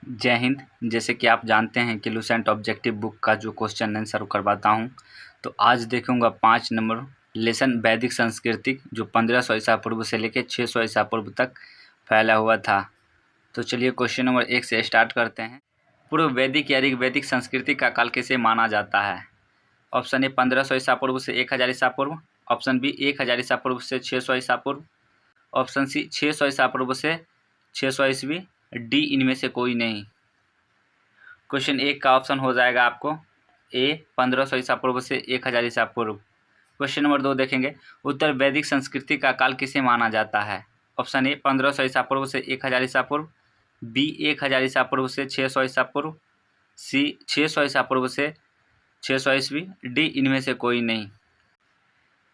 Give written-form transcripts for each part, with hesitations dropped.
जय हिंद। जैसे कि आप जानते हैं कि लुसेंट ऑब्जेक्टिव बुक का जो क्वेश्चन आंसर करवाता हूं, तो आज देखूंगा 5 नंबर लेसन वैदिक संस्कृति जो 1500 ईसा पूर्व से लेकर 600 ईसा पूर्व तक फैला हुआ था। तो चलिए क्वेश्चन नंबर 1 से स्टार्ट करते हैं। पूर्व वैदिक या ऋग वैदिक संस्कृति का काल किसे माना जाता है? ऑप्शन ए 1500 ईसा पूर्व से 1000 ईसा पूर्व, ऑप्शन बी 1000 ईसा पूर्व से 600 ईसा पूर्व, ऑप्शन सी 600 ईसा पूर्व से 600 ईस्वी, डी इनमें से कोई नहीं। क्वेश्चन 1 का ऑप्शन हो जाएगा आपको ए 1500 ईसा पूर्व से 1000 ईसा पूर्व। क्वेश्चन नंबर 2 देखेंगे, उत्तर वैदिक संस्कृति का काल किसे माना जाता है? ऑप्शन ए 1500 ईसा पूर्व से 1000 ईसा पूर्व, बी 1000 ईसा पूर्व से 600 ईसा पूर्व, सी 600 ईसा पूर्व से 600 ईस्वी, डी इनमें से कोई नहीं।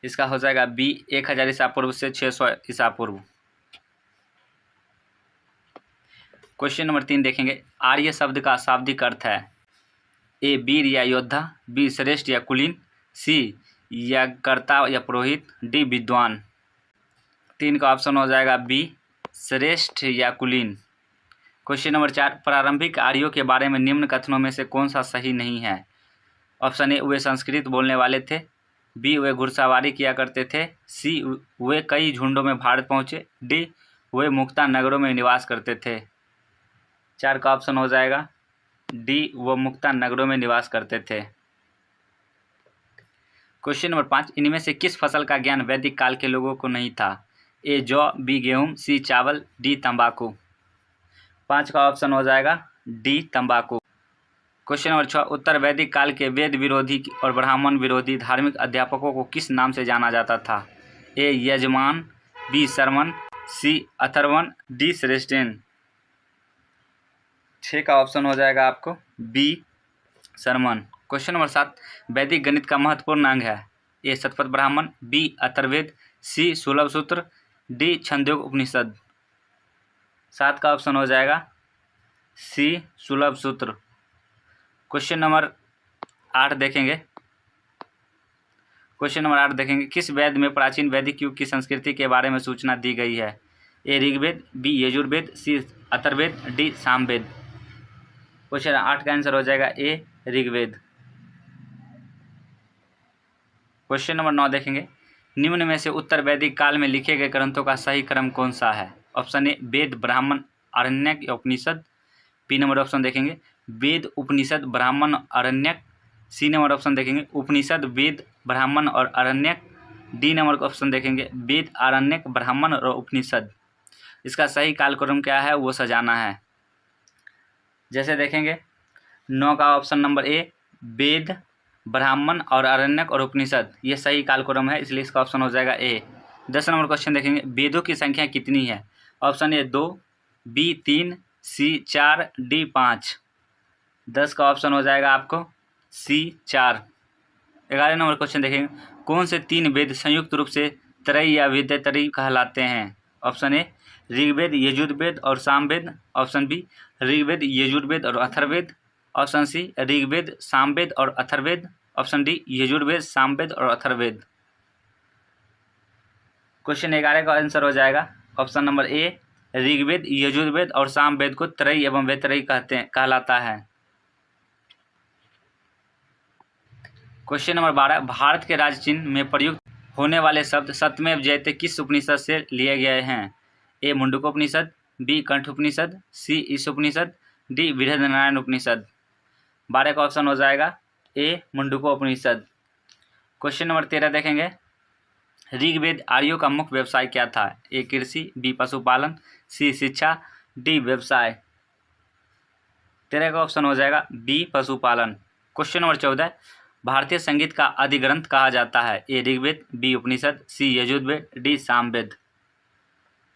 इसका हो जाएगा बी 1000 ईसा पूर्व से 600 ईसा पूर्व। क्वेश्चन नंबर 3 देखेंगे, आर्य शब्द का शाब्दिक अर्थ है? ए वीर या योद्धा, बी श्रेष्ठ या कुलीन, सी यज्ञकर्ता या पुरोहित, डी विद्वान। 3 का ऑप्शन हो जाएगा बी श्रेष्ठ या कुलीन। क्वेश्चन नंबर 4, प्रारंभिक आर्यों के बारे में निम्न कथनों में से कौन सा सही नहीं है? ऑप्शन ए वे संस्कृत बोलने वाले थे, बी वे घुड़सवारी किया करते थे, सी वे कई झुंडों में भारत पहुंचे, डी वे मुक्ता नगरों में निवास करते थे। 4 का ऑप्शन हो जाएगा डी वो मुक्ता नगरों में निवास करते थे। क्वेश्चन नंबर 5, इनमें से किस फसल का ज्ञान वैदिक काल के लोगों को नहीं था? ए जौ, बी गेहूं, सी चावल, डी तंबाकू। 5 का ऑप्शन हो जाएगा डी तंबाकू। क्वेश्चन नंबर 6, उत्तर वैदिक काल के वेद विरोधी और ब्राह्मण विरोधी धार्मिक अध्यापकों को किस नाम से जाना जाता था? ए यजमान, बी शर्मन, सी अथर्वन, डी श्रेष्ठन। 6 का ऑप्शन हो जाएगा आपको बी शर्मन। क्वेश्चन नंबर 7, वैदिक गणित का महत्वपूर्ण अंग है? ए शतपथ ब्राह्मण, बी अथर्ववेद, सी सुलभ सूत्र, डी छंदोग उपनिषद। 7 का ऑप्शन हो जाएगा सी सुलभ सूत्र। क्वेश्चन नंबर 8 देखेंगे। क्वेश्चन नंबर 8 देखेंगे, किस वेद में प्राचीन वैदिक युग की संस्कृति के बारे में सूचना दी गई है? ए ऋग्वेद, बी यजुर्वेद, सी अथर्ववेद, डी सामवेद। क्वेश्चन 8 का आंसर हो जाएगा ए ऋग्वेद। क्वेश्चन नंबर 9 देखेंगे, निम्न में से उत्तर वैदिक काल में लिखे गए ग्रंथों का सही क्रम कौन सा है? ऑप्शन ए वेद, ब्राह्मण, आरण्यक या उपनिषद, बी नंबर ऑप्शन देखेंगे वेद, उपनिषद, ब्राह्मण, आरण्यक, सी नंबर ऑप्शन देखेंगे उपनिषद, वेद, ब्राह्मण और आरण्यक, डी नंबर ऑप्शन देखेंगे वेद, आरण्यक, ब्राह्मण और उपनिषद। इसका सही कालक्रम क्या है वो सजाना है। जैसे देखेंगे 9 का ऑप्शन नंबर ए वेद, ब्राह्मण और आरण्यक और उपनिषद, ये सही कालक्रम है, इसलिए इसका ऑप्शन हो जाएगा ए। 10 नंबर क्वेश्चन देखेंगे, वेदों की संख्या कितनी है? Option A 2, B 3, C 4, D 5। 10 का ऑप्शन हो जाएगा आपको सी 4। 11 नंबर क्वेश्चन देखेंगे, कौन से 3 वेद संयुक्त रूप से त्रयी या वेदत्रयी कहलाते हैं? ऑप्शन ए ऋग्वेद, यजुर्वेद और सामवेद, ऑप्शन बी ऋग्वेद, यजुर्वेद और अथर्ववेद, ऑप्शन सी ऋग्वेद, सामवेद और अथर्ववेद, ऑप्शन डी यजुर्वेद, सामवेद और अथर्ववेद। क्वेश्चन 11 का आंसर हो जाएगा option number A Rigveda, Yajurveda और सामवेद को त्रयी एवं वेदत्रयी कहलाता है। क्वेश्चन नंबर 12, भारत के राज्य चिन्ह में प्रयुक्त होने वाले शब्द सत्यमेव जयते किस उपनिषद से लिए गए हैं? ए मुंडकोपनिषद, बी कंठोपनिषद, सी ईशोपनिषद, डी बृहद्रनारायण उपनिषद। 12 का ऑप्शन हो जाएगा ए मुंडकोपनिषद। क्वेश्चन नंबर 13 देखेंगे, ऋग्वेद आर्यों का मुख्य व्यवसाय क्या था? ए कृषि, बी पशुपालन, सी शिक्षा, डी व्यवसाय। 13 का ऑप्शन हो जाएगा बी पशुपालन। क्वेश्चन नंबर 14, भारतीय संगीत का आदि ग्रंथ कहा जाता है? ए ऋग्वेद, बी उपनिषद, सी यजुर्वेद, डी सामवेद।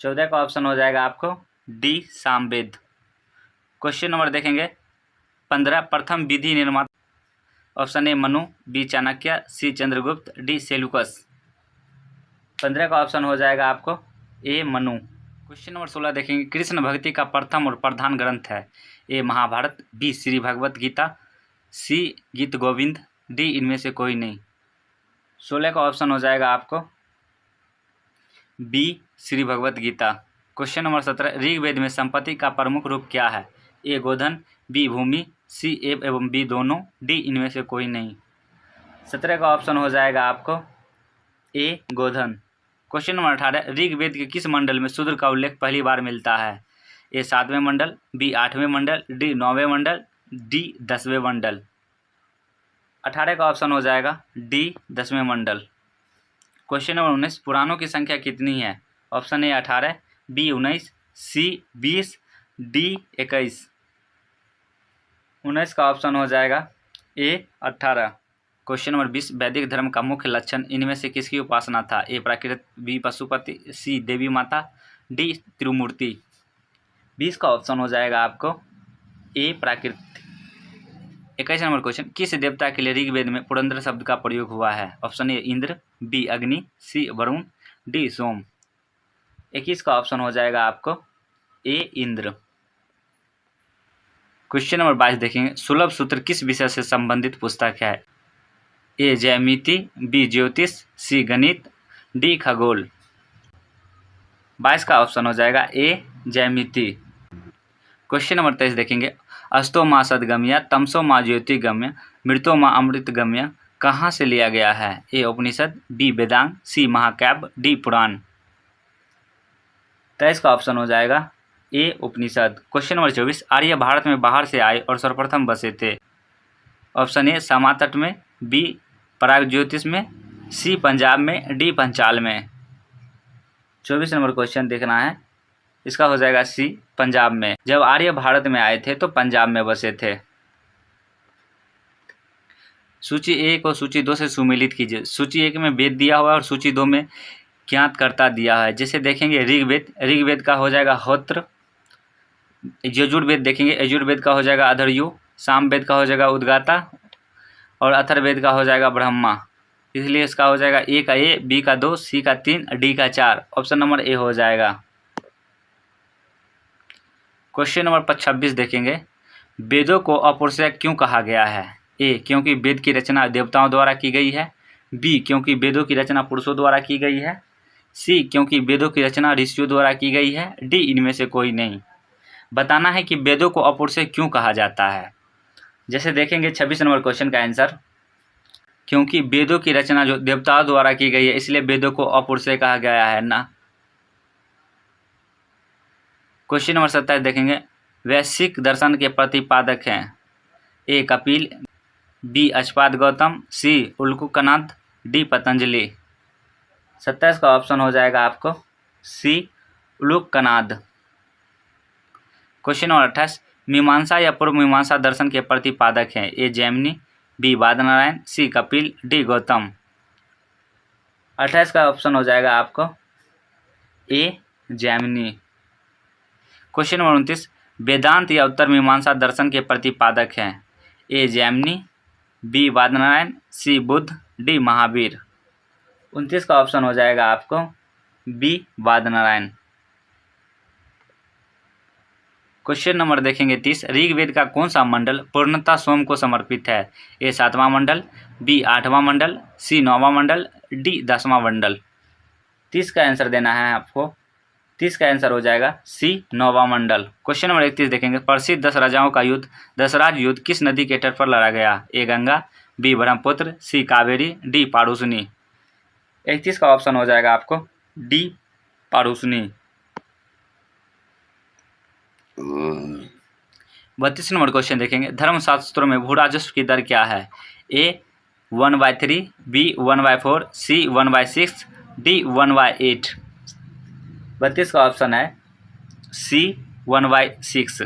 14 का ऑप्शन हो जाएगा आपको डी सामवेद। क्वेश्चन नंबर देखेंगे 15, प्रथम विधि निर्माता? Option A Manu, B Chanakya, C Chandragupta, D Seleucus. 15 का ऑप्शन हो जाएगा आपको ए मनु। क्वेश्चन नंबर 16 देखेंगे, कृष्ण भक्ति का प्रथम और प्रधान ग्रंथ है? ए महाभारत, बी श्री भगवत गीता, सी गीत गोविंद, डी इनमें से कोई नहीं। 16 का ऑप्शन हो जाएगा आपको B Shri Bhagavad Gita. Question number 17, Rigveda में संपत्ति का प्रमुख रूप क्या है? ए गोधन, बी भूमि, सी ए एवं बी दोनों, डी इनमें से कोई नहीं। 17 का ऑप्शन हो जाएगा आपको ए गोधन। क्वेश्चन नंबर 18, ऋग्वेद के किस मंडल में शूद्र का उल्लेख पहली बार मिलता है? ए 7वें मंडल, बी 8वें मंडल, डी 9वें मंडल, डी 10वें मंडल। 18 का ऑप्शन हो जाएगा डी 10वें मंडल। क्वेश्चन नंबर 19, पुराणों की संख्या कितनी है? Option A 18, B 19, C 20, D 21। 19 का ऑप्शन हो जाएगा ए 18। क्वेश्चन नंबर 20, वैदिक धर्म का मुख्य लक्षण इनमें से किसकी उपासना था? ए प्राकृत, बी पशुपति, सी देवी माता, डी त्रिमूर्ति। 20 का ऑप्शन हो जाएगा आपको ए प्राकृत। 21 नंबर क्वेश्चन, किस देवता के लिए ऋग्वेद में पुरंदर शब्द का प्रयोग हुआ है? ऑप्शन ए इंद्र, बी अग्नि, सी वरुण, डी सोम। 21 का ऑप्शन हो जाएगा आपको ए इंद्र। क्वेश्चन नंबर 22 देखेंगे, सुलभ सूत्र किस विषय से संबंधित पुस्तक है? ए ज्यामिति, बी ज्योतिष, सी गणित, डी खगोल। 22 का ऑप्शन हो जाएगा ए ज्यामिति। क्वेश्चन नंबर 23 देखेंगे, अस्तो माँ सदगम्य, तमसो माँ ज्योतिगम्य, मृतो माँ अमृतगम्य कहाँ से लिया गया है? ए उपनिषद, बी वेदांग, सी महाकाव्य, डी पुराण। 23 का ऑप्शन हो जाएगा ए उपनिषद। क्वेश्चन नंबर 24, आर्य भारत में बाहर से आए और सर्वप्रथम बसे थे। ऑप्शन ए समातट में, बी पराग ज्योतिष में, सी पंजाब में, डी पंचाल में। 24 नंबर क्वेश्चन देखना है, इसका हो जाएगा सी पंजाब में। जब आर्य भारत में आए थे तो पंजाब में बसे थे। सूची 1 और सूची 2 से सुमेलित कीजिए। सूची 1 में वेद दिया हुआ है और सूची 2 में ज्ञातकर्ता दिया है। जैसे देखेंगे ऋग्वेद का हो जाएगा होत्र, यजुर्वेद देखेंगे, यजुर्वेद का हो जाएगा अधर्यु, सामवेद का हो जाएगा उद्गाता और अथर्ववेद का हो जाएगा ब्रह्मा। इसलिए इसका हो जाएगा ए का ए, बी का 2, सी का 3, डी का 4। ऑप्शन नंबर ए हो जाएगा। क्वेश्चन नंबर 26 देखेंगे, वेदों को अपौरुषेय क्यों कहा गया है? ए क्योंकि वेद की रचना देवताओं द्वारा की गई है, बी क्योंकि वेदों की रचना पुरुषों द्वारा की गई है, सी क्योंकि वेदों की रचना ऋषियों द्वारा की गई है, डी इनमें से कोई नहीं। बताना है कि वेदों को अपौरुषेय क्यों कहा जाता है। जैसे देखेंगे 26 नंबर क्वेश्चन का आंसर, क्योंकि वेदों की रचना जो देवताओं द्वारा की गई है इसलिए वेदों को अपौरुषेय कहा गया है ना। क्वेश्चन नंबर 27 देखेंगे, वैश्विक दर्शन के प्रतिपादक हैं। ए कपिल, बी अश्वपाद गौतम, सी उल्कूकनाद, डी पतंजलि। 27 का ऑप्शन हो जाएगा आपको सी उल्कूकनाद। क्वेश्चन नंबर 28, मीमांसा या पूर्व मीमांसा दर्शन के प्रतिपादक हैं। ए जैमिनी, बी बादनारायण, सी कपिल, डी गौतम। 28 का ऑप्शन हो जाएगा आपको ए जैमिनी। क्वेश्चन नंबर 29, वेदांत या उत्तर मीमांसा दर्शन के प्रतिपादक हैं। ए जैमिनी, बी बादनारायण, सी बुद्ध, डी महावीर। 29 का ऑप्शन हो जाएगा आपको बी बादनारायण। क्वेश्चन नंबर देखेंगे 30, ऋग्वेद का कौन सा मंडल पूर्णतः सोम को समर्पित है? ए 7वां मंडल, बी 8वां मंडल, सी 9वां मंडल, डी 10वां मंडल। 30 का आंसर देना है आपको। 30 का आंसर हो जाएगा सी 9वां मंडल। क्वेश्चन नंबर 31 देखेंगे, प्रसिद्ध 10 राजाओं का युद्ध दशराज युद्ध किस नदी के तट पर लड़ा गया? ए गंगा, बी ब्रह्मपुत्र, सी कावेरी, डी पारुसनी। 31 का ऑप्शन हो जाएगा आपको डी पारुसनी। 32 नंबर क्वेश्चन देखेंगे, धर्मशास्त्रों में भूराजस्व की दर क्या है? ए 1/3, बी 1/4, सी 1/6, डी 1/8। 32 का ऑप्शन है सी 1/6।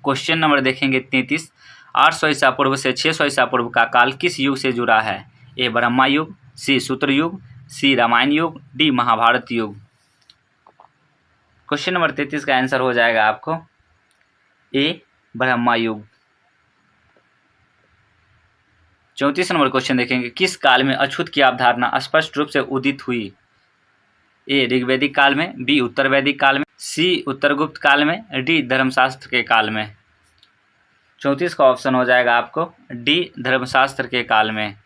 क्वेश्चन नंबर देखेंगे 33, 800 ईसा पूर्व से 600 ईसा पूर्व का काल किस युग से जुड़ा है? ए ब्रह्मा युग, सी सूत्र युग, सी रामायण युग, डी महाभारत युग। क्वेश्चन नंबर 33 का आंसर हो जाएगा आपको ए ब्रह्मा युग। 34 नंबर क्वेश्चन देखेंगे, किस काल में अछूत की अवधारणा स्पष्ट रूप से उदित हुई? ए ऋग्वैदिक काल में, बी उत्तर वैदिक काल में, सी उत्तरगुप्त काल में, डी धर्मशास्त्र के काल में। 34 का ऑप्शन हो जाएगा आपको डी धर्मशास्त्र के काल में।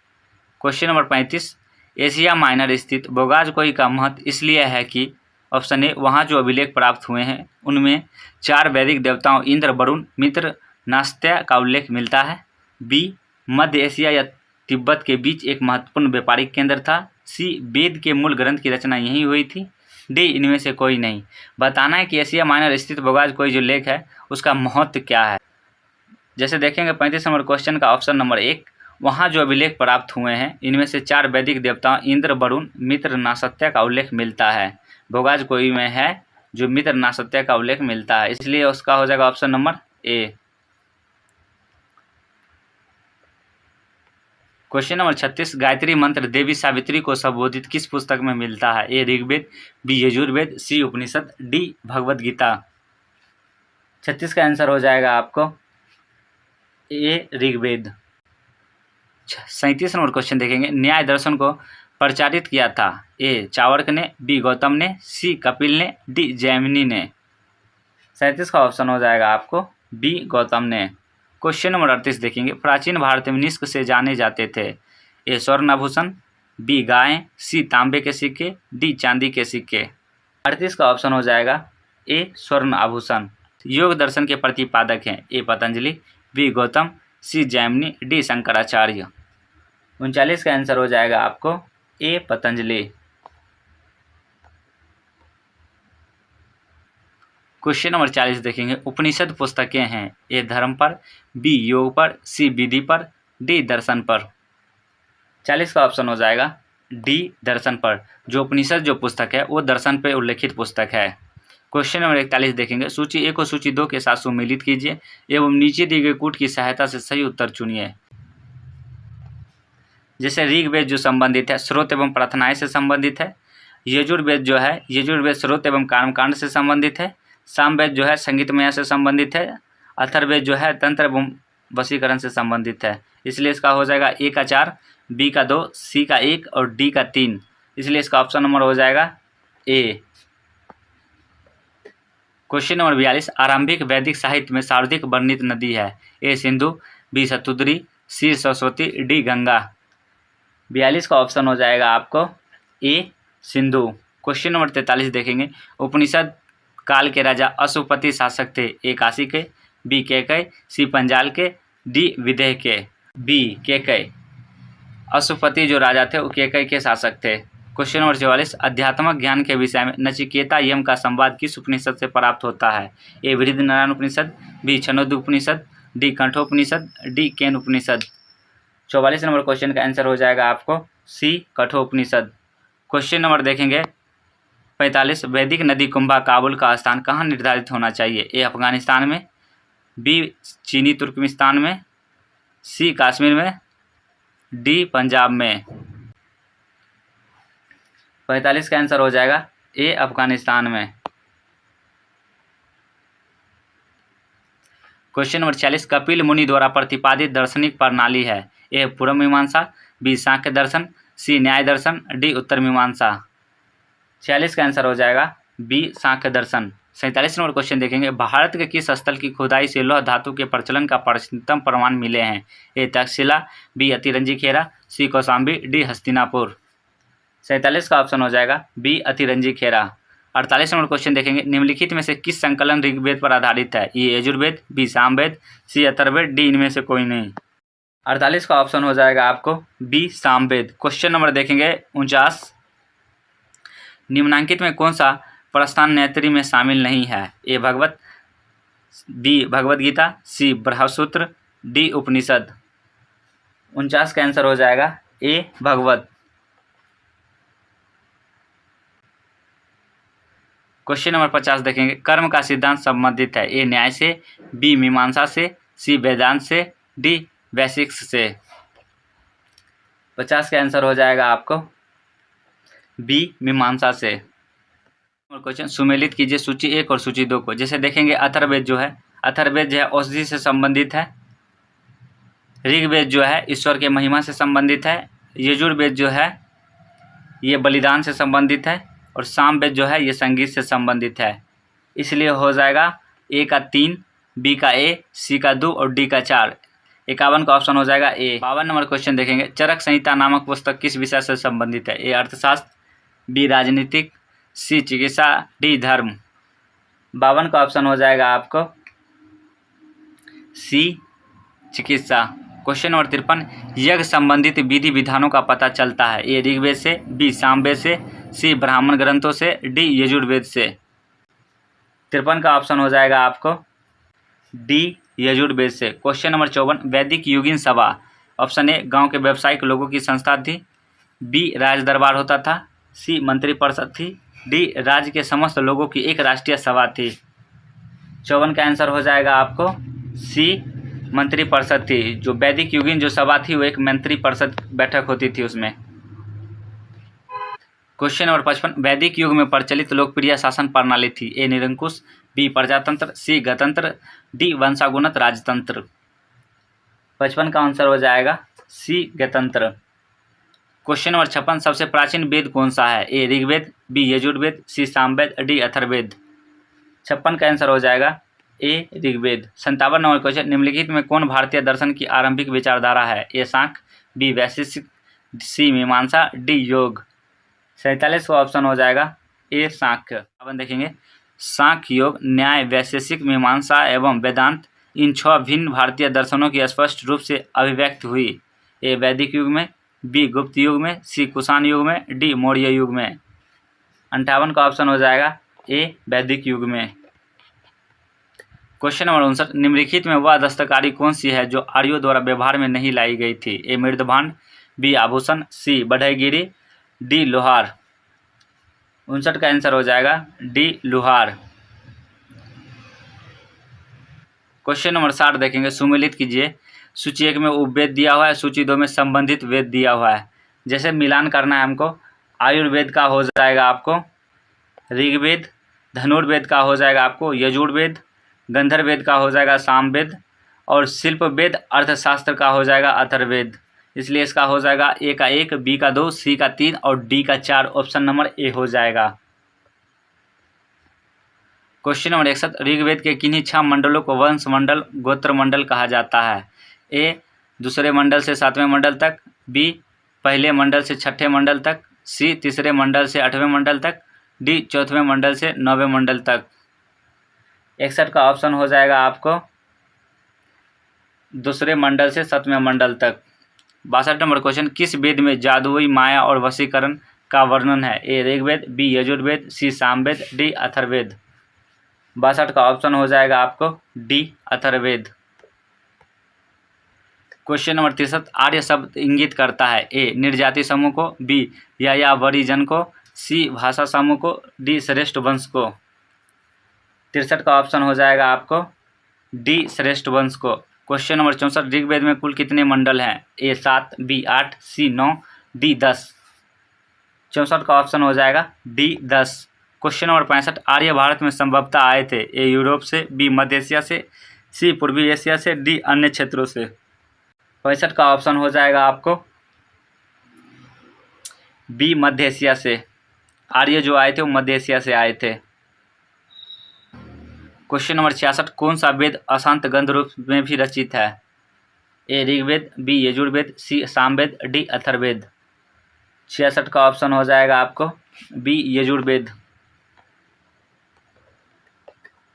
क्वेश्चन नंबर 35, एशिया माइनर स्थित बोगाज कोई का महत्व इसलिए है कि ऑप्शन ए, वहाँ जो अभिलेख प्राप्त हुए हैं उनमें 4 वैदिक देवताओं इंद्र, वरुण, मित्र, नास्त्य का उल्लेख मिलता है। बी, मध्य एशिया या तिब्बत के बीच एक महत्वपूर्ण व्यापारिक केंद्र था। सी, वेद के मूल ग्रंथ की रचना यहीं हुई थी। डी, इनमें से कोई नहीं। बताना है कि एशिया माइनर स्थित भोगाज कोई जो लेख है उसका महत्व क्या है। जैसे देखेंगे 35 नंबर क्वेश्चन का ऑप्शन नंबर 1, वहाँ जो अभिलेख प्राप्त हुए हैं इनमें से 4 वैदिक देवताओं इंद्र, वरुण, मित्र, नासत्य का उल्लेख मिलता है। भोगाज कोई में है जो मित्र, नासत्य का उल्लेख मिलता है, इसलिए उसका हो जाएगा ऑप्शन नंबर ए। क्वेश्चन नंबर 36, गायत्री मंत्र देवी सावित्री को संबोधित किस पुस्तक में मिलता है। ए, ऋग्वेद, बी, यजुर्वेद, सी, उपनिषद, डी, भगवद गीता। 36 का आंसर हो जाएगा आपको ए, ऋग्वेद। 37 नंबर क्वेश्चन देखेंगे, न्याय दर्शन को प्रचारित किया था। ए, चाणक्य ने, बी, गौतम ने, सी, कपिल ने, डी, जैमिनी ने। 37 का ऑप्शन हो जाएगा आपको बी, गौतम ने। क्वेश्चन नंबर 38 देखेंगे, प्राचीन भारत में निष्क से जाने जाते थे। ए, स्वर्ण आभूषण, बी, गाय, सी, तांबे के सिक्के, डी, चांदी के सिक्के। 38 का ऑप्शन हो जाएगा ए, स्वर्ण आभूषण। योग दर्शन के प्रतिपादक हैं। ए, पतंजलि, बी, गौतम, सी, जैमिनी, डी, शंकराचार्य। 39 का आंसर हो जाएगा आपको ए, पतंजलि। क्वेश्चन नंबर 40 देखेंगे, उपनिषद पुस्तकें हैं। ए, धर्म पर, बी, योग पर, सी, विधि पर, डी, दर्शन पर। 40 का ऑप्शन हो जाएगा डी, दर्शन पर। जो उपनिषद जो पुस्तक है वो दर्शन पर उल्लेखित पुस्तक है। क्वेश्चन नंबर 41 देखेंगे, सूची 1 और सूची 2 के साथ सुमेलित कीजिए एवं नीचे दिए गए कूट की सहायता से सही उत्तर चुनिए। जैसे ऋग्वेद जो संबंधित है स्रोत एवं प्रार्थनाएं से संबंधित है। यजुर्वेद जो है, यजुर्वेद स्रोत एवं कर्मकांड से संबंधित है। सामवेद जो है संगीतमय से संबंधित है। अथर्ववेद जो है तंत्र एवं वशीकरण से संबंधित है, इसलिए इसका हो जाएगा ए का 4, बी का 2, सी का 1 और डी का 3, इसलिए इसका ऑप्शन नंबर हो जाएगा ए। क्वेश्चन नंबर 42, आरंभिक वैदिक साहित्य में सर्वाधिक वर्णित नदी है। A, Sindhu, B, Satudri, C, Saraswati, D, Ganga. 42 का ऑप्शन हो जाएगा आपको ए, सिंधु। क्वेश्चन नंबर 43 देखेंगे, उपनिषद काल के राजा अशुपति शासक थे। ए, काशी के, बी, कैकय, सी, पंजाल के, डी, विदेह के। बी, कैकय। अशुपति जो राजा थे वो कैकय के शासक थे। क्वेश्चन नंबर 44, अध्यात्मक ज्ञान के विषय में नचिकेता यम का संवाद किस उपनिषद से प्राप्त होता है। ए, बृहदनारायण उपनिषद, बी, छंदोग्य उपनिषद, डी, कठोपनिषद, डी, केन उपनिषद। 44 नंबर क्वेश्चन का आंसर हो जाएगा आपको सी, कठोपनिषद। क्वेश्चन नंबर देखेंगे 45, वैदिक नदी कुंभा काबुल का स्थान कहाँ निर्धारित होना चाहिए। ए, अफगानिस्तान में, बी, चीनी तुर्कमेनिस्तान में, सी, कश्मीर में, डी, पंजाब में। 45 का आंसर हो जाएगा ए, अफगानिस्तान में। क्वेश्चन नंबर 46, कपिल मुनि द्वारा प्रतिपादित दार्शनिक प्रणाली है। ए, पूर्व मीमांसा, बी, सांख्य दर्शन, सी, न्याय दर्शन, डी, उत्तर मीमांसा। 46 का आंसर हो जाएगा बी, सांख्य दर्शन। 47 नंबर क्वेश्चन देखेंगे, भारत के किस स्थल की खुदाई से लौह धातु के प्रचलन का प्राचीनतम प्रमाण मिले हैं। ए, तक्षशिला, बी, अतिरंजी खेरा, सी, कौशाम्बी, डी, हस्तिनापुर। 47 का ऑप्शन हो जाएगा बी, अतिरंजी खेरा। 48 नंबर क्वेश्चन देखेंगे, निम्नलिखित में से किस संकलन ऋग्वेद पर आधारित है। ए, यजुर्वेद, बी, सामवेद, सी, अथर्ववेद, डी, इनमें से कोई नहीं। 48 का ऑप्शन हो जाएगा आपको बी, सामवेद। क्वेश्चन नंबर देखेंगे 49, निम्नांकित में कौन सा प्रस्थान न्यायत्री में शामिल नहीं है। ए, भगवत, बी, भगवद गीता, सी, ब्रह्मसूत्र, डी, उपनिषद। 49 का आंसर हो जाएगा ए, भगवत। क्वेश्चन नंबर 50 देखेंगे, कर्म का सिद्धांत संबंधित है। ए, न्याय से, बी, मीमांसा से, सी, वेदांत से, डी, वैशिष्ट से। 50 का आंसर हो जाएगा आपको बी, मीमांसा से। क्वेश्चन, सुमेलित कीजिए सूची 1 और सूची 2 को। जैसे देखेंगे अथर्ववेद जो है औषधि से संबंधित है। ऋग्वेद जो है ईश्वर के महिमा से संबंधित है। यजुर्वेद जो है ये बलिदान से संबंधित है और सामवेद जो है ये संगीत से संबंधित है, इसलिए हो जाएगा ए का 3, बी का ए, सी का 2 और डी का 4। 51 का ऑप्शन हो जाएगा ए। 52 नंबर क्वेश्चन देखेंगे, चरक संहिता नामक पुस्तक किस विषय से संबंधित है। ए, अर्थशास्त्र, बी, राजनीतिक, सी चिकित्सा, डी धर्म। 52 का ऑप्शन हो जाएगा आपको सी चिकित्सा। क्वेश्चन नंबर 53, यज्ञ संबंधित विधि विधानों का पता चलता है। ए ऋग्वेद से, बी सामवेद से, सी ब्राह्मण ग्रंथों से, डी यजुर्वेद से। 53 का ऑप्शन हो जाएगा आपको डी यजुर्वेद से। क्वेश्चन नंबर 54, वैदिक युगीन सभा। ऑप्शन ए गांव के व्यावसायिक लोगों की संस्था थी, बी राज दरबार होता था, सी मंत्रिपरिषद थी, डी राज्य के समस्त लोगों की एक राष्ट्रीय सभा थी। 54 का आंसर हो जाएगा आपको सी मंत्रिपरिषद थी। जो वैदिक युगीन जो सभा थी वो एक मंत्रिपरिषद बैठक होती थी उसमें। क्वेश्चन नंबर 55, वैदिक युग में प्रचलित लोकप्रिय शासन प्रणाली थी। ए निरंकुश, बी प्रजातंत्र, सी गणतंत्र, डी वंशागुणत राजतंत्र। 55 का आंसर हो जाएगा सी गणतंत्र। क्वेश्चन नंबर 56, सबसे प्राचीन वेद कौन सा है। ए ऋग्वेद, बी यजुर्वेद, सी सामवेद, डी अथर्ववेद। 56 का आंसर हो जाएगा ए ऋग्वेद। 57 नंबर क्वेश्चन, निम्नलिखित में कौन भारतीय दर्शन की आरंभिक विचारधारा है। ए सांख्य, बी वैशेषिक, सी मीमांसा, डी योग। 47 का ऑप्शन हो जाएगा ए सांख्य। अपन देखेंगे सांख्य, योग, न्याय, वैशेषिक, मीमांसा एवं वेदांत, इन 6 भिन्न भारतीय दर्शनों की स्पष्ट रूप से अभिव्यक्त हुई। ए वैदिक युग में, बी गुप्त युग में, सी कुषाण युग में, डी मौर्य युग में। 58 का ऑप्शन हो जाएगा ए वैदिक युग में। क्वेश्चन नंबर 59, निम्नलिखित में वह दस्तकारी कौन सी है जो आर्यों द्वारा व्यवहार में नहीं लाई गई थी। ए मृदभांड, बी आभूषण, सी बढ़ईगिरी, डी लोहार। 59 का आंसर हो जाएगा डी लोहार। क्वेश्चन नंबर 60 देखेंगे, सुमेलित कीजिए। सूची 1 में उपवेद दिया हुआ है, सूची 2 में संबंधित वेद दिया हुआ है। जैसे मिलान करना है हमको, आयुर्वेद का हो जाएगा आपको ऋग्वेद, धनुर्वेद का हो जाएगा आपको यजुर्वेद, गंधर्ववेद का हो जाएगा सामवेद, और शिल्पवेद अर्थशास्त्र का हो जाएगा अथर्ववेद। इसलिए इसका हो जाएगा ए का 1, बी का 2, सी का 3 और डी का 4। ऑप्शन नंबर ए हो जाएगा। क्वेश्चन नंबर 61, ऋग्वेद के किन्हीं 6 मंडलों को वंश मंडल, गोत्र मंडल कहा जाता है। ए दूसरे मंडल से 7वें मंडल तक, बी पहले मंडल से 6ठे मंडल तक, सी तीसरे मंडल से 8वें मंडल तक, डी 4वें मंडल से 9वें मंडल तक। 61 का ऑप्शन हो जाएगा आपको दूसरे मंडल से 7वें मंडल तक। 62 नंबर क्वेश्चन, किस वेद में जादुई माया और वशीकरण का वर्णन है। ए ऋग्वेद, बी यजुर्वेद, सी सामवेद, डी अथर्ववेद। 62 का ऑप्शन हो जाएगा आपको डी अथर्ववेद। क्वेश्चन नंबर 63, आर्य शब्द इंगित करता है। ए निर्जाति समूह को, बी यायावरी जन को, सी भाषा समूह को, डी श्रेष्ठ वंश को। 63 का ऑप्शन हो जाएगा आपको डी श्रेष्ठ वंश को। क्वेश्चन नंबर 64, ऋग्वेद में कुल कितने मंडल हैं। ए 7, बी 8, सी 9, डी 10। 64 का ऑप्शन हो जाएगा डी 10। क्वेश्चन नंबर 65, आर्य भारत में संभवतः आए थे। ए यूरोप से, बी मध्य एशिया से, सी पूर्वी एशिया से, डी अन्य क्षेत्रों से। 65 का ऑप्शन हो जाएगा आपको बी मध्य एशिया से। आर्य जो आए थे वो मध्य एशिया से आए थे। क्वेश्चन नंबर 66, कौन सा वेद अशांत गंध रूप में भी रचित है। ए ऋग्वेद, बी यजुर्वेद, सी सामवेद, डी अथर्ववेद। 66 का ऑप्शन हो जाएगा आपको बी यजुर्वेद।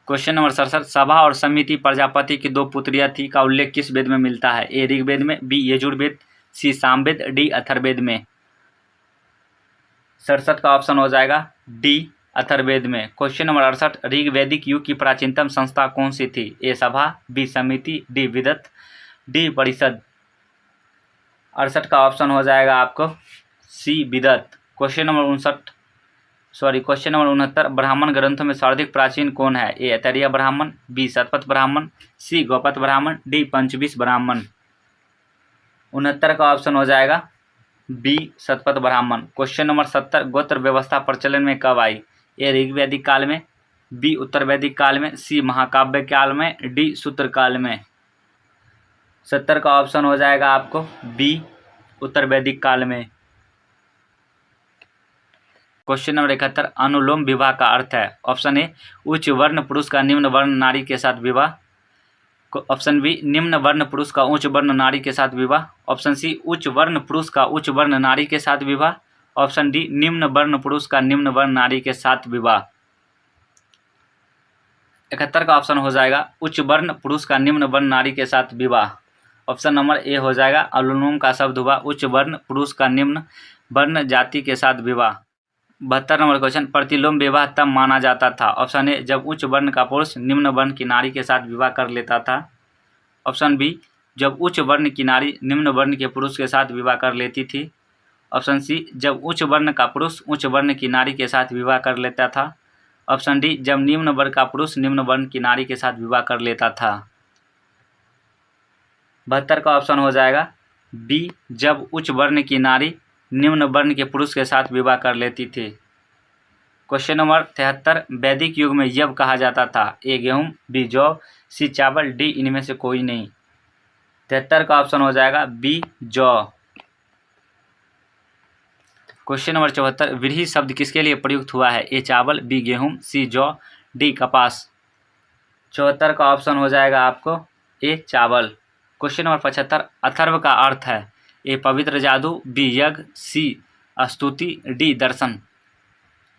क्वेश्चन नंबर 67, सभा और समिति प्रजापति की 2 पुत्रियां थी का उल्लेख किस वेद में मिलता है। ए ऋग्वेद में, बी यजुर्वेद, सी सामवेद, डी अथर्ववेद में। 67 का ऑप्शन हो जाएगा डी अथर्ववेद में। क्वेश्चन नंबर 68, ऋग्वैदिक युग की प्राचीनतम संस्था कौन सी थी। ए सभा, बी समिति, डी विदत, डी परिषद। 68 का ऑप्शन हो जाएगा आपको सी विदत। क्वेश्चन नंबर 69, ब्राह्मण ग्रंथों में सर्वाधिक प्राचीन कौन है। ए ऐतरेय ब्राह्मण, बी शतपथ ब्राह्मण, सी गौपथ ब्राह्मण, डी पंचविंश ब्राह्मण। 69 का ऑप्शन हो जाएगा B Shatapatha Brahmana. Question number 70, गोत्र व्यवस्था प्रचलन में कब आई। ए ऋग्वैदिक काल में, बी उत्तर वैदिक काल में, सी महाकाव्य काल में, डी सूत्र काल में। 70 का ऑप्शन हो जाएगा आपको बी उत्तर वैदिक काल में। क्वेश्चन नंबर 71, अनुलोम विवाह का अर्थ है। ऑप्शन ए उच्च वर्ण पुरुष का निम्न वर्ण नारी के साथ विवाह, ऑप्शन बी निम्न वर्ण पुरुष का उच्च वर्ण नारी के साथ विवाह, ऑप्शन सी उच्च वर्ण पुरुष का उच्च वर्ण नारी के साथ विवाह, ऑप्शन डी निम्न वर्ण पुरुष का निम्न वर्ण नारी के साथ विवाह। 71 का ऑप्शन हो जाएगा उच्च वर्ण पुरुष का निम्न वर्ण नारी के साथ विवाह। ऑप्शन नंबर ए हो जाएगा अनुलोम का शब्द हुआ उच्च वर्ण पुरुष का निम्न वर्ण जाति के साथ विवाह। 72 नंबर क्वेश्चन प्रतिलोम विवाह तब माना जाता था। ऑप्शन ए जब उच्च वर्ण का पुरुष निम्न वर्ण की नारी के साथ विवाह कर लेता था। ऑप्शन बी जब उच्च वर्ण की नारी निम्न वर्ण के पुरुष के साथ विवाह कर लेती थी। ऑप्शन सी जब उच्च वर्ण का पुरुष उच्च वर्ण की नारी के साथ विवाह कर लेता था। ऑप्शन डी जब निम्न वर्ण का पुरुष निम्न वर्ण की नारी के साथ विवाह कर लेता था। 72 का ऑप्शन हो जाएगा बी जब उच्च वर्ण की नारी निम्न वर्ण के पुरुष के साथ विवाह कर लेती थी। क्वेश्चन नंबर 73 वैदिक युग में यव कहा जाता था। ए गेहूं, बी जौ, सी चावल, डी इनमें से कोई नहीं। 73 का ऑप्शन हो जाएगा बी जौ। क्वेश्चन नंबर 74 व्रीहि शब्द किसके लिए प्रयुक्त हुआ है। ए चावल, बी गेहूं, सी जौ, डी कपास। 74 का ऑप्शन हो जाएगा आपको ए चावल। क्वेश्चन नंबर 75 अथर्व का अर्थ है। ए पवित्र जादू, बी यज्ञ, सी स्तुति, डी दर्शन।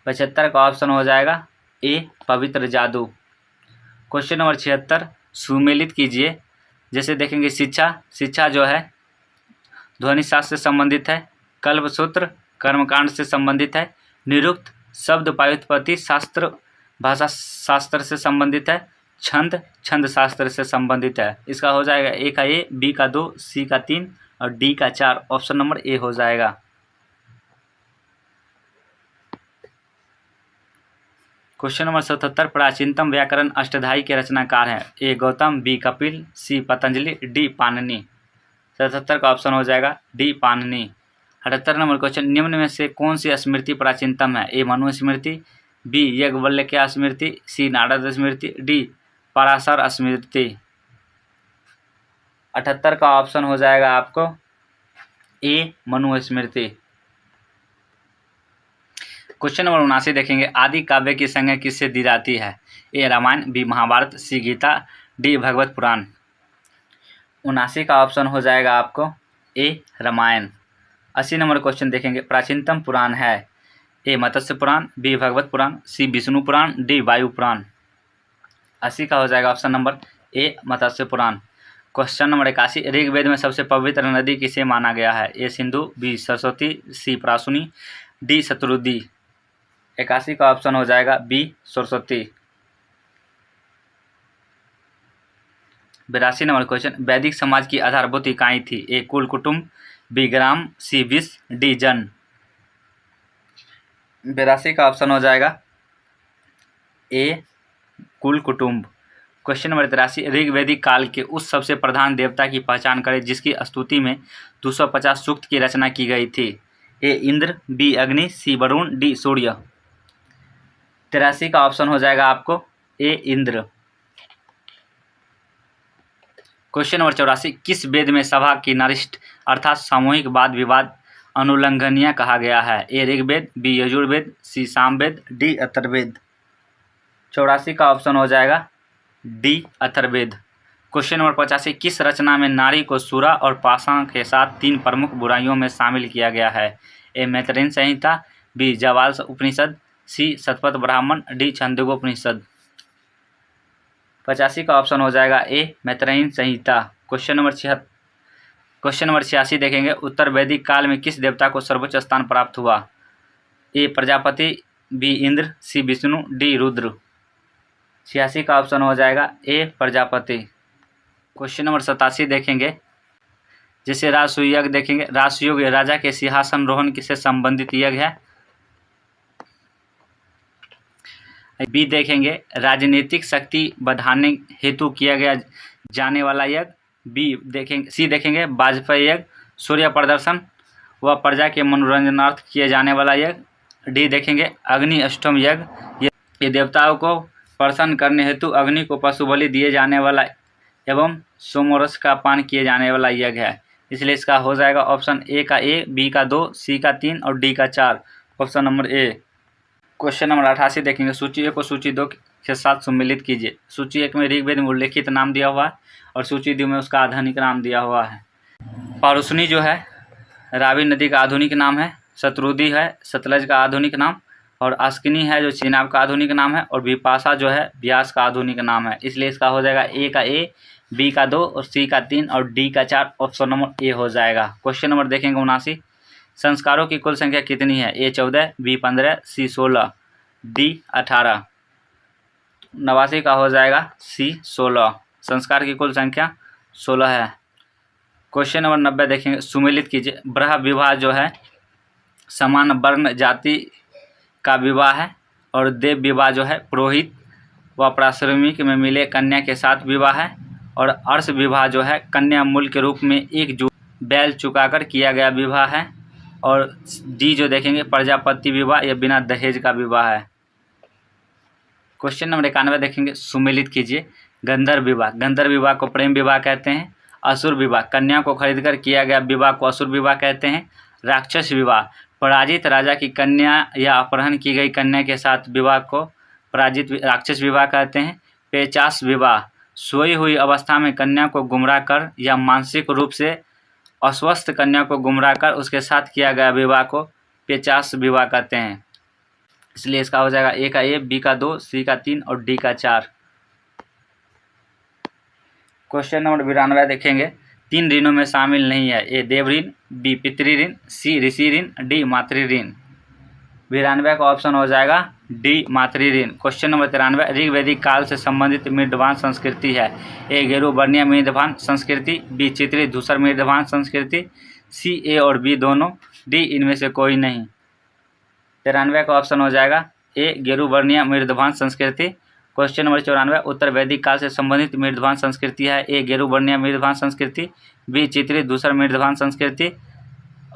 75 का ऑप्शन हो जाएगा ए पवित्र जादू। क्वेश्चन नंबर 76 सुमेलित कीजिए। जैसे देखेंगे शिक्षा जो है ध्वनि शास्त्र से संबंधित है। कल्पसूत्र कर्मकांड से संबंधित है। निरुक्त शब्द व्युत्पत्ति शास्त्र भाषा शास्त्र से संबंधित है। छंद शास्त्र से संबंधित है। इसका हो जाएगा ए का ए, बी का 2, सी का 3 और डी का 4। ऑप्शन नंबर ए हो जाएगा। क्वेश्चन नंबर 77 प्राचीनतम व्याकरण अष्टधाई के रचनाकार हैं। ए गौतम, बी कपिल, सी पतंजलि, डी पाणिनि। 77 का ऑप्शन हो जाएगा डी पाणिनि। 78 नंबर क्वेश्चन निम्न में से कौन सी स्मृति प्राचीनतम है। ए मनु स्मृति, बी याज्ञवल्क्य स्मृति, सी नारद स्मृति, डी पराशर स्मृति। 78 का ऑप्शन हो जाएगा आपको ए मनु स्मृति। क्वेश्चन नंबर 79 देखेंगे आदि काव्य की संज्ञा किससे दी जाती है। ए रामायण, बी महाभारत, सी गीता, डी भगवत पुराण। 79 का ऑप्शन हो जाएगा आपको ए रामायण। 80 नंबर क्वेश्चन देखेंगे प्राचीनतम पुराण है। A Matsya Purana, B Bhagavata Purana, C Vishnu Purana, D Vayu Purana. 80 का हो जाएगा option number A Matsya Purana. Question number 81 Rigveda में सबसे पवित्र नदी किसे माना गया है। A Sindhu, B Saraswati, C Parushni, D Shatudri. 81 का ऑप्शन हो जाएगा बी सरस्वती। 82 नंबर क्वेश्चन वैदिक समाज की आधारभूत इकाई थी। ए कुल कुटुंब, बी ग्राम, सी विश्व, डी जन। 82 का ऑप्शन हो जाएगा ए कुल कुटुंब। क्वेश्चन नंबर 83 ऋग्वैदिक काल के उस सबसे प्रधान देवता की पहचान करें जिसकी स्तुति में 250 सूक्त की रचना की गई थी। ए इंद्र, बी अग्नि, सी वरुण, डी सूर्य। 83 का ऑप्शन हो जाएगा आपको ए इंद्र। क्वेश्चन नंबर 84 किस वेद में सभा की नारिष्ट अर्थात सामूहिक वाद विवाद अनुल्लंघनीय कहा गया है। ए ऋग्वेद, बी यजुर्वेद, सी सामवेद, डी अथर्ववेद। 84 का ऑप्शन हो जाएगा डी अथर्ववेद। क्वेश्चन नंबर 85 किस रचना में नारी को सुरा और पाषाण के साथ 3 प्रमुख बुराइयों में शामिल किया गया है। ए मैत्रेयी संहिता, बी जाबाल उपनिषद, सी शतपथ ब्राह्मण, डी छांदोग्योपनिषद। 85 का ऑप्शन हो जाएगा ए मैत्रेयी संहिता। क्वेश्चन नंबर 86 देखेंगे उत्तर वैदिक काल में किस देवता को सर्वोच्च स्थान प्राप्त हुआ। ए प्रजापति, बी इंद्र, सी विष्णु, डी रुद्र। 86 का ऑप्शन हो जाएगा ए प्रजापति। क्वेश्चन नंबर 87 देखेंगे जैसे राजसूय यज्ञ देखेंगे। राजसूय यज्ञ राजा के सिंहासन रोहण से संबंधित यज्ञ है। बी देखेंगे राजनीतिक शक्ति बढ़ाने हेतु किया गया जाने वाला यज्ञ। सी देखेंगे वाजपेयी यज्ञ सूर्य प्रदर्शन व प्रजा के मनोरंजनार्थ किए जाने वाला यज्ञ। डी देखेंगे अग्नि अष्टम यज्ञ ये देवताओं को प्रसन्न करने हेतु अग्नि को पशु बलि दिए जाने वाला एवं सोमरस का पान किए जाने वाला यज्ञ है। इसलिए इसका हो जाएगा ऑप्शन ए का ए, बी का 2, सी का 3 और डी का 4। ऑप्शन नंबर ए। क्वेश्चन नंबर 88 देखेंगे सूची 1 को सूची 2 के साथ सम्मिलित कीजिए। सूची 1 में ऋग्वेद में उल्लेखित नाम दिया हुआ है और सूची 2 में उसका आधुनिक नाम दिया हुआ है। पारुसनी जो है रावी नदी का आधुनिक नाम है शतरुदी है सतलज का आधुनिक नाम, और अस्किनी है जो चेनाब का आधुनिक नाम है, और बिपाशा जो है ब्यास का आधुनिक नाम है। इसलिए इसका हो जाएगा ए का ए, बी का 2 और सी का 3 और डी का 4। ऑप्शन नंबर ए हो जाएगा। क्वेश्चन नंबर देखेंगे 79, संस्कारों की कुल संख्या कितनी है? ए 14, बी 15, सी 16, डी 18। 89 का हो जाएगा सी 16। संस्कार की कुल संख्या 16 है। क्वेश्चन नंबर 90 देखेंगे, सुमेलित कीजिए। ब्रह विवाह जो है समान वर्ण जाति का विवाह है, और देव विवाह जो है पुरोहित व प्राश्रमिक में मिले कन्या के साथ विवाह है, और अर्श विवाह जो है कन्या मूल के रूप में एक बैल चुकाकर किया गया विवाह है, और डी जो देखेंगे प्रजापति विवाह या बिना दहेज का विवाह है। क्वेश्चन नंबर 91 देखेंगे, सुमेलित कीजिए। गंधर्व विवाह, गंधर्व विवाह को प्रेम विवाह कहते हैं। असुर विवाह, कन्या को खरीदकर किया गया विवाह को असुर विवाह कहते हैं। राक्षस विवाह, पराजित राजा की कन्या या अपहरण की गई कन्या के साथ विवाह को पराजित राक्षस विवाह कहते हैं। पेचास विवाह, सोई हुई अवस्था में कन्या को गुमराह कर या मानसिक रूप से अस्वस्थ कन्या को गुमराह कर उसके साथ किया गया विवाह को पेचास विवाह कहते हैं। इसलिए इसका हो जाएगा ए का ए, बी का 2, सी का 3 और डी का 4। क्वेश्चन नंबर 92 देखेंगे, 3 ऋणों में शामिल नहीं है। ए देव ऋण, बी पितृ ऋण, सी ऋषि ऋण, डी मातृ ऋण। 92 का ऑप्शन हो जाएगा डी मातृ ऋण। क्वेश्चन नंबर 93, ऋग्वैदिक काल से संबंधित मृदभान संस्कृति है। ए गेरु वर्णीय मृदभान संस्कृति, बी चित्रित धूसर मृदभान संस्कृति, सी ए और बी दोनों, डी इनमें से कोई नहीं। 93 का ऑप्शन हो जाएगा ए गेरु वर्णीय मृदभान संस्कृति। क्वेश्चन नंबर 94, उत्तर वैदिक काल से संबंधित मृदभान संस्कृति है। ए गेरु वर्णीय मृदभान संस्कृति, बी चित्रित धूसर मृदभान संस्कृति।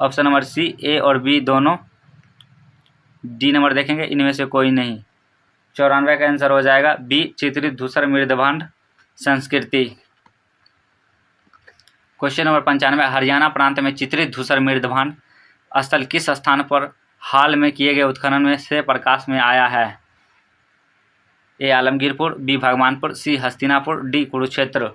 ऑप्शन नंबर सी ए और बी दोनों, डी नंबर देखेंगे इनमें से कोई नहीं। 94 का आंसर हो जाएगा बी चित्रित धूसर मृदभान संस्कृति। क्वेश्चन नंबर 95, हरियाणा प्रांत में चित्रित धूसर मृदभान स्थल किस स्थान पर हाल में किए गए उत्खनन में से प्रकाश में आया है? ए आलमगीरपुर, बी भगवानपुर, सी हस्तिनापुर, डी कुरुक्षेत्र।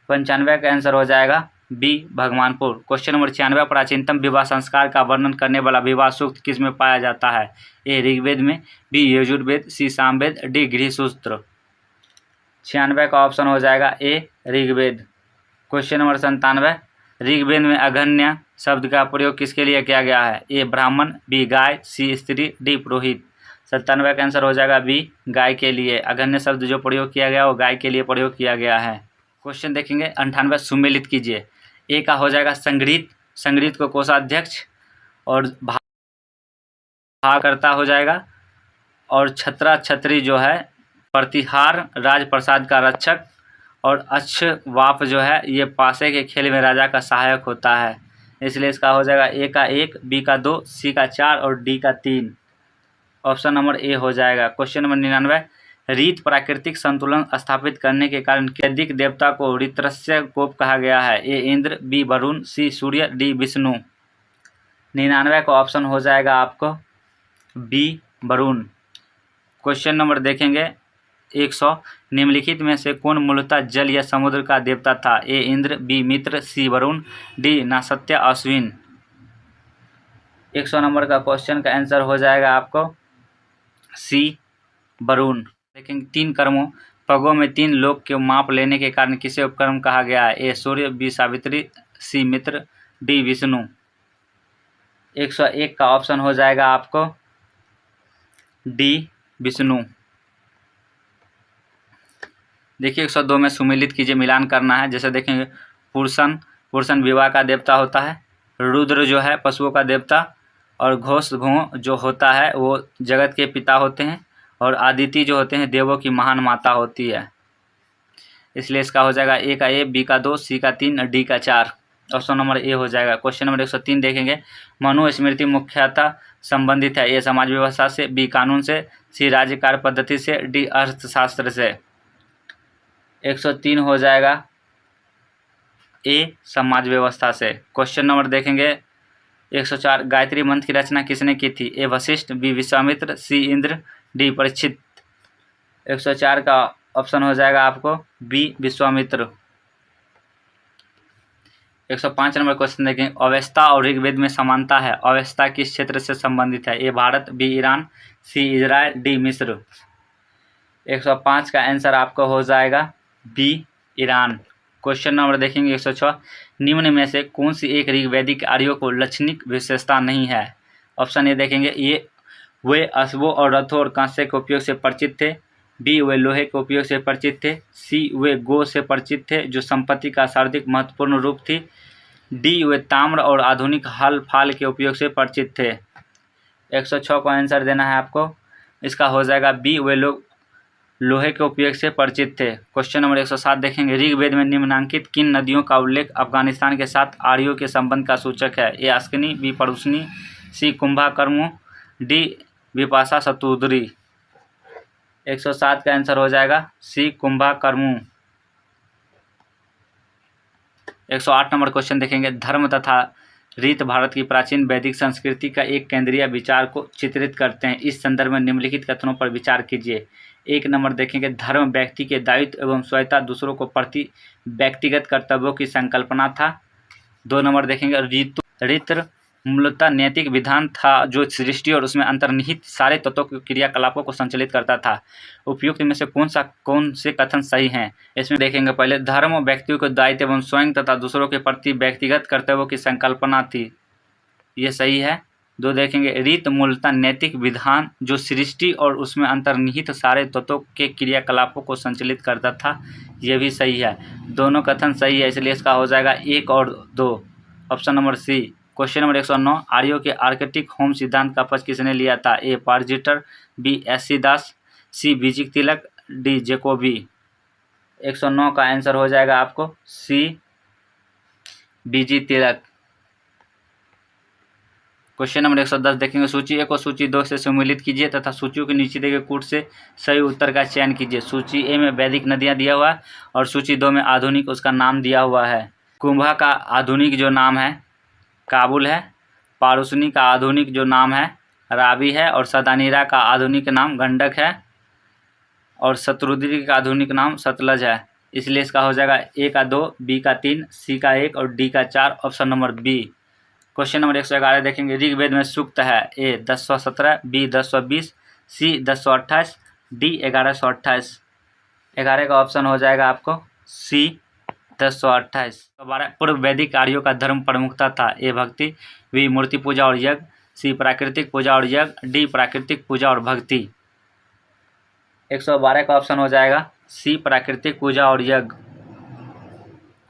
95 का आंसर हो जाएगा बी भगवानपुर। क्वेश्चन नंबर 96, प्राचीनतम विवाह संस्कार का वर्णन करने वाला विवाह सूक्त किस में पाया जाता है? ए ऋग्वेद में, बी यजुर्वेद, सी सामवेद, डी गृहसूत्र। 96 का ऑप्शन हो जाएगा ए ऋग्वेद। क्वेश्चन नंबर 97, ऋग्वेद में अघन्य शब्द का प्रयोग किसके लिए किया गया है? ए ब्राह्मण, बी गाय, सी स्त्री, डी पुरोहित। 97 का आंसर हो जाएगा बी गाय के लिए। अघन्य शब्द जो प्रयोग किया गया वो गाय के लिए प्रयोग किया गया है। क्वेश्चन देखेंगे 98, सुमेलित कीजिए। ए का हो जाएगा संग्रहित, संग्रहित को कोषाध्यक्ष और भागकर्ता हो जाएगा, और छत्रा छत्री जो है प्रतिहार राजप्रसाद का रक्षक, और अक्षवाप जो है ये पासे के खेल में राजा का सहायक होता है। इसलिए इसका हो जाएगा ए का 1, बी का 2, सी का 4 और डी का 3। ऑप्शन नंबर ए हो जाएगा। क्वेश्चन नंबर 99, रीत प्राकृतिक संतुलन स्थापित करने के कारण वैदिक देवता को ऋत्रस्य कोप कहा गया है। ए इंद्र, बी वरुण, सी सूर्य, डी विष्णु। 99 का ऑप्शन हो जाएगा आपको बी वरुण। क्वेश्चन नंबर देखेंगे 100, निम्नलिखित में से कौन मूलतः जल या समुद्र का देवता था? ए इंद्र, बी मित्र, सी वरुण, डी नासत्य अश्विन। 100 नंबर का क्वेश्चन का आंसर हो जाएगा आपको सी वरुण। लेकिन 3 कर्मों पगों में 3 लोक के माप लेने के कारण किसे उपकर्म कहा गया है? ए सूर्य, बी सावित्री, सी मित्र, डी विष्णु। 101 का ऑप्शन हो जाएगा आपको डी विष्णु। देखिए 102 में सुमेलित कीजिए, मिलान करना है। जैसे देखेंगे पुरुषन, पुरुषन विवाह का देवता होता है। रुद्र जो है पशुओं का देवता, और घोष घों जो होता है वो जगत के पिता होते हैं, और आदिति जो होते हैं देवों की महान माता होती है। इसलिए इसका हो जाएगा ए का ए, बी का 2, सी का 3 और डी का 4। ऑप्शन नंबर ए हो जाएगा। क्वेश्चन नंबर 103 देखेंगे, मनुस्मृति मुख्यतः संबंधित है। ए समाज व्यवस्था से, बी कानून से, सी राज्य कार्य पद्धति से, डी अर्थशास्त्र से। 103 हो जाएगा ए समाज व्यवस्था से। क्वेश्चन नंबर देखेंगे 104, गायत्री मंत्र की रचना किसने की थी? ए वशिष्ठ, बी विश्वामित्र, सी इंद्र, डी परीक्षित। 104 का ऑप्शन हो जाएगा आपको बी विश्वामित्र। 105 नंबर क्वेश्चन देखें, अवेस्ता और ऋग्वेद में समानता है। अवेस्ता किस क्षेत्र से संबंधित है? A Bharat, B Iran, C Israel, D मिस्र। 105 का आंसर आपका हो जाएगा बी ईरान। क्वेश्चन नंबर देखेंगे 106, निम्न में से कौन सी एक ऋग्वैदिक आर्यों को लक्षणिक विशेषता नहीं है? ऑप्शन ए देखेंगे, ये वे अश्वों और रथों और कांसे के उपयोग से परिचित थे। बी वे लोहे के उपयोग से परिचित थे। सी वे गो से परिचित थे जो संपत्ति का सर्वाधिक महत्वपूर्ण रूप थी। डी वे ताम्र और आधुनिक हल फाल के उपयोग से परिचित थे। 106 को आंसर देना है आपको। इसका हो जाएगा बी वे लोग लोहे के उपयोग से परिचित थे। क्वेश्चन नंबर 107 देखेंगे, ऋग्वेद में निम्नलिखित किन नदियों का उल्लेख अफगानिस्तान के साथ आर्यों के संबंध का सूचक है? ए अस्कनी, बी परुष्णी, सी कुंभाकर्मु, डी विपाशा शतुद्री। 107 का आंसर हो जाएगा सी कुंभाकर्मु। 108 नंबर क्वेश्चन देखेंगे, धर्म तथा रीत भारत की प्राचीन वैदिक संस्कृति का एक केंद्रीय विचार को चित्रित करते हैं। इस संदर्भ में निम्नलिखित कथनों पर विचार कीजिए। 1 नंबर देखेंगे, धर्म व्यक्ति के दायित्व एवं स्वयंता दूसरों को प्रति व्यक्तिगत कर्तव्यों की संकल्पना था। 2 नंबर देखेंगे, रीत मूलतः नैतिक विधान था जो सृष्टि और उसमें अंतर्निहित सारे तत्वों के क्रियाकलापों को संचालित करता था। उपयुक्त में से कौन से कथन सही हैं? इसमें देखेंगे, पहले धर्म व्यक्तियों को दायित्व एवं स्वयं तथा दूसरों के प्रति व्यक्तिगत कर्तव्यों की संकल्पना थी, ये सही है। 2 देखेंगे, रीत मूलतः नैतिक विधान जो सृष्टि और उसमें अंतर्निहित सारे तत्वों के क्रियाकलापों को संचालित करता था, ये भी सही है। दोनों कथन सही है, इसलिए इसका हो जाएगा 1 और 2, option number C. Question number 109, आर्यों के आर्कटिक होम सिद्धांत का पक्ष किसने लिया था? ए पारजिटर, बी एस.सी. दास, सी बीजिक तिलक, डी जेकोबी। 109 का आंसर हो जाएगा आपको सी बीजी तिलक। क्वेश्चन नंबर 110 देखेंगे, सूची 1 और सूची 2 से सम्मिलित कीजिए तथा सूचियों के नीचे दिए गए कूट से सही उत्तर का चयन कीजिए। सूची ए में वैदिक नदियां दिया हुआ है और सूची 2 में आधुनिक उसका नाम दिया हुआ है। कुंभा का आधुनिक जो नाम है काबुल है, पारुष्णी का आधुनिक जो नाम है रावी है, और सदानीरा का आधुनिक नाम गंडक है, और शत्रुद्री का आधुनिक नाम सतलज है। इसलिए इसका हो जाएगा ए का 2, बी का 3, सी का 1 और डी का 4, option number B. Question number 111 देखेंगे, ऋग्वेद में सूक्त है? ए 1017, बी 1020, सी 1028, डी 1128। 11 का ऑप्शन हो जाएगा आपको सी 1028। 12 पूर्व वैदिक आर्यों का धर्म प्रमुखता था? ए भक्ति, बी मूर्ति पूजा और यज्ञ, सी प्राकृतिक पूजा और यज्ञ, डी प्राकृतिक पूजा और भक्ति। 112 का ऑप्शन हो जाएगा सी प्राकृतिक पूजा और यज्ञ।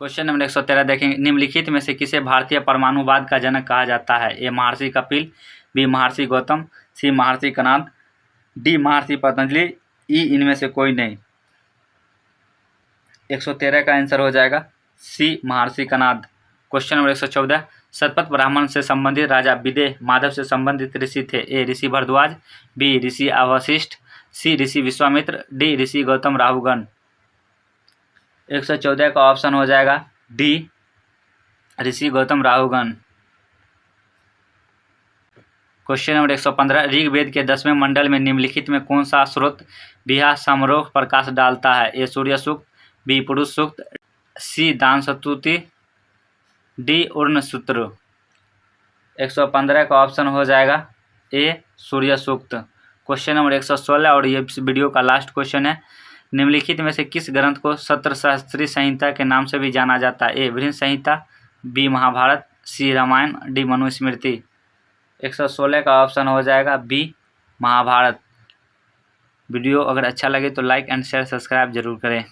क्वेश्चन नंबर 113 देखेंगे, निम्नलिखित में से किसे भारतीय परमाणुवाद का जनक कहा जाता है? ए महर्षि कपिल, बी महर्षि गौतम, सी महर्षि कणाद, डी महर्षि पतंजलि, ई इनमें से कोई नहीं। 113 का आंसर हो जाएगा सी महर्षि कणाद। क्वेश्चन नंबर 114, शतपथ ब्राह्मण से संबंधित राजा विदेह माधव से संबंधित ऋषि थे? ए ऋषि भरद्वाज, बी ऋषि अवशिष्ट, सी ऋषि विश्वामित्र, डी ऋषि गौतम राहुगण। 114 का ऑप्शन हो जाएगा डी ऋषि गौतम राहुगण। क्वेश्चन नंबर 115, ऋग्वेद के 10वें मंडल में निम्नलिखित में कौन सा स्रोत विवाह समारोह प्रकाश डालता है? ए सूर्य सूक्त, बी पुरुष सूक्त, सी दान स्तुति, डी उर्ण सूत्र। 115 का ऑप्शन हो जाएगा ए सूर्य सूक्त। क्वेश्चन नंबर 116 और ये वीडियो का लास्ट क्वेश्चन है, निम्नलिखित में से किस ग्रंथ को सत्रशास्त्री संहिता के नाम से भी जाना जाता है? ए बृहद संहिता, बी महाभारत, सी रामायण, डी मनुस्मृति। 116 का ऑप्शन हो जाएगा बी महाभारत। वीडियो अगर अच्छा लगे तो लाइक एंड शेयर सब्सक्राइब जरूर करें।